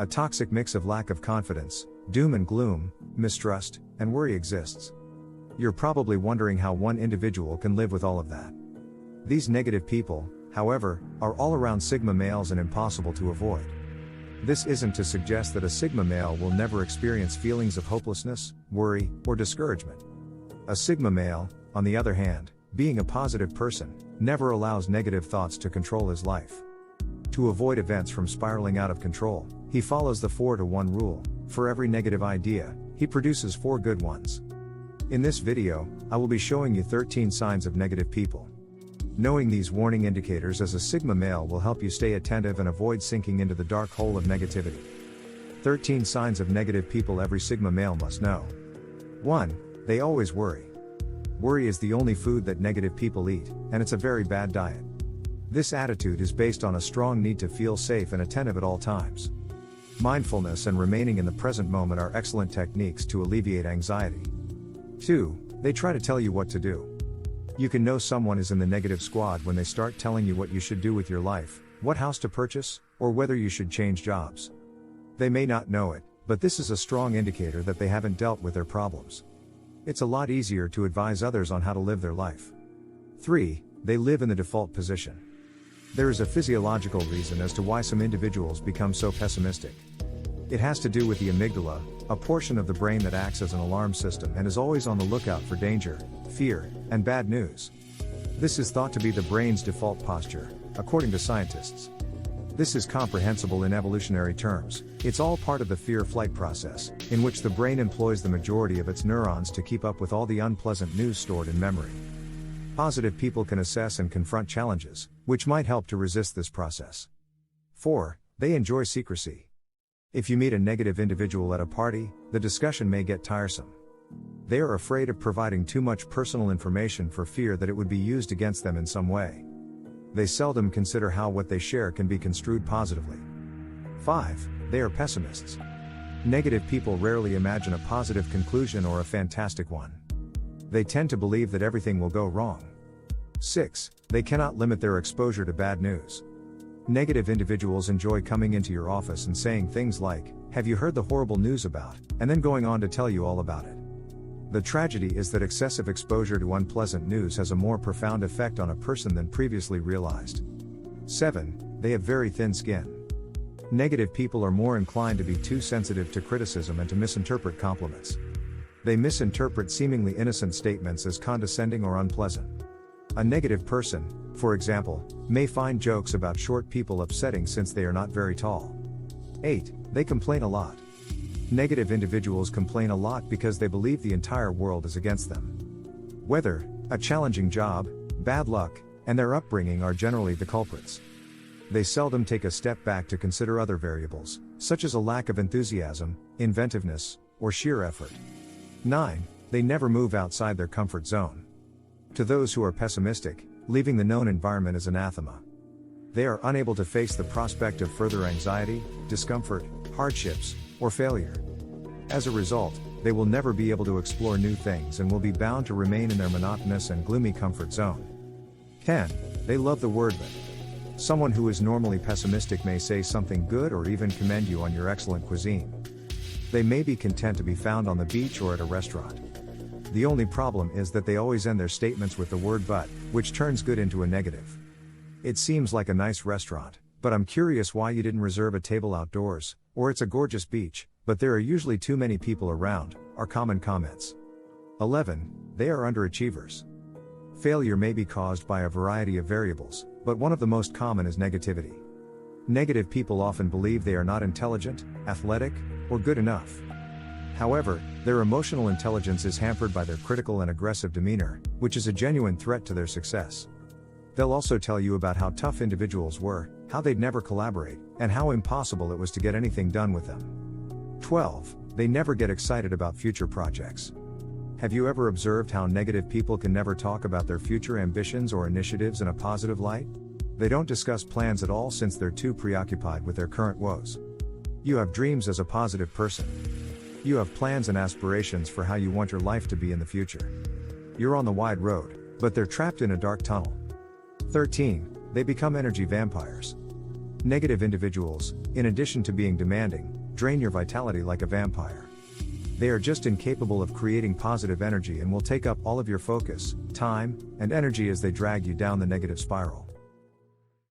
A toxic mix of lack of confidence, doom and gloom, mistrust, and worry exists. You're probably wondering how one individual can live with all of that. These negative people, however, are all around Sigma males and impossible to avoid. This isn't to suggest that a Sigma male will never experience feelings of hopelessness, worry, or discouragement. A Sigma male, on the other hand, being a positive person, never allows negative thoughts to control his life. To avoid events from spiraling out of control, he follows the 4-to-1 rule. For every negative idea, he produces 4 good ones. In this video, I will be showing you 13 signs of negative people. Knowing these warning indicators as a Sigma male will help you stay attentive and avoid sinking into the dark hole of negativity. 13 signs of negative people every Sigma male must know. 1. They always worry. Worry is the only food that negative people eat, and it's a very bad diet. This attitude is based on a strong need to feel safe and attentive at all times. Mindfulness and remaining in the present moment are excellent techniques to alleviate anxiety. 2. They try to tell you what to do. You can know someone is in the negative squad when they start telling you what you should do with your life, what house to purchase, or whether you should change jobs. They may not know it, but this is a strong indicator that they haven't dealt with their problems. It's a lot easier to advise others on how to live their life. 3. They live in the default position. There is a physiological reason as to why some individuals become so pessimistic. It has to do with the amygdala, a portion of the brain that acts as an alarm system and is always on the lookout for danger, fear, and bad news. This is thought to be the brain's default posture, according to scientists. This is comprehensible in evolutionary terms. It's all part of the fear-flight process, in which the brain employs the majority of its neurons to keep up with all the unpleasant news stored in memory. Positive people can assess and confront challenges, which might help to resist this process. 4. They enjoy secrecy. If you meet a negative individual at a party, the discussion may get tiresome. They are afraid of providing too much personal information for fear that it would be used against them in some way. They seldom consider how what they share can be construed positively. 5. They are pessimists. Negative people rarely imagine a positive conclusion or a fantastic one. They tend to believe that everything will go wrong. 6. They cannot limit their exposure to bad news. Negative individuals enjoy coming into your office and saying things like, "Have you heard the horrible news about?" and then going on to tell you all about it. The tragedy is that excessive exposure to unpleasant news has a more profound effect on a person than previously realized. 7. They have very thin skin. Negative people are more inclined to be too sensitive to criticism and to misinterpret compliments. They misinterpret seemingly innocent statements as condescending or unpleasant. A negative person, for example, may find jokes about short people upsetting since they are not very tall. 8. They complain a lot. Negative individuals complain a lot because they believe the entire world is against them. Weather, a challenging job, bad luck, and their upbringing are generally the culprits. They seldom take a step back to consider other variables, such as a lack of enthusiasm, inventiveness, or sheer effort. 9. They never move outside their comfort zone. To those who are pessimistic, leaving the known environment is anathema. They are unable to face the prospect of further anxiety, discomfort, hardships, or failure. As a result, they will never be able to explore new things and will be bound to remain in their monotonous and gloomy comfort zone. 10. They love the word but. Someone who is normally pessimistic may say something good or even commend you on your excellent cuisine. They may be content to be found on the beach or at a restaurant. The only problem is that they always end their statements with the word but, which turns good into a negative. "It seems like a nice restaurant, but I'm curious why you didn't reserve a table outdoors," or "It's a gorgeous beach, but there are usually too many people around," are common comments. 11. They are underachievers. Failure may be caused by a variety of variables, but one of the most common is negativity. Negative people often believe they are not intelligent, athletic, or good enough. However, their emotional intelligence is hampered by their critical and aggressive demeanor, which is a genuine threat to their success. They'll also tell you about how tough individuals were, how they'd never collaborate, and how impossible it was to get anything done with them. 12. They never get excited about future projects. Have you ever observed how negative people can never talk about their future ambitions or initiatives in a positive light? They don't discuss plans at all since they're too preoccupied with their current woes. You have dreams as a positive person. You have plans and aspirations for how you want your life to be in the future. You're on the wide road, but they're trapped in a dark tunnel. 13. They become energy vampires. Negative individuals, in addition to being demanding, drain your vitality like a vampire. They are just incapable of creating positive energy and will take up all of your focus, time, and energy as they drag you down the negative spiral.